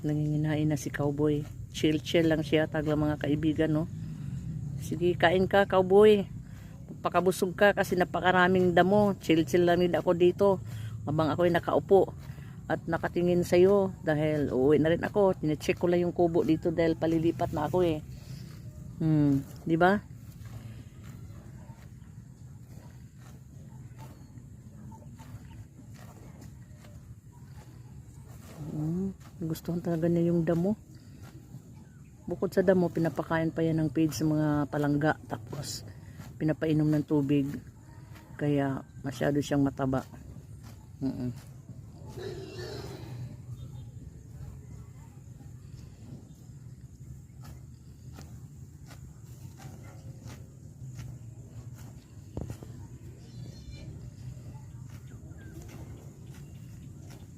Nanginginain na si cowboy. Chill lang siya, tagla mga kaibigan, no. Sige, kain ka, cowboy. Pakabusog ka kasi napakaraming damo. Chill lang din ako dito habang ako'y nakaupo at nakatingin sa iyo dahil uuwi na rin ako. Tine-check ko lang yung kubo dito dahil palilipat na ako eh. Di ba? Gustuhan talaga niya yung damo. Bukod sa damo, pinapakain pa yan ng feed sa mga palangga. Tapos, pinapainom ng tubig. Kaya, masyado siyang mataba.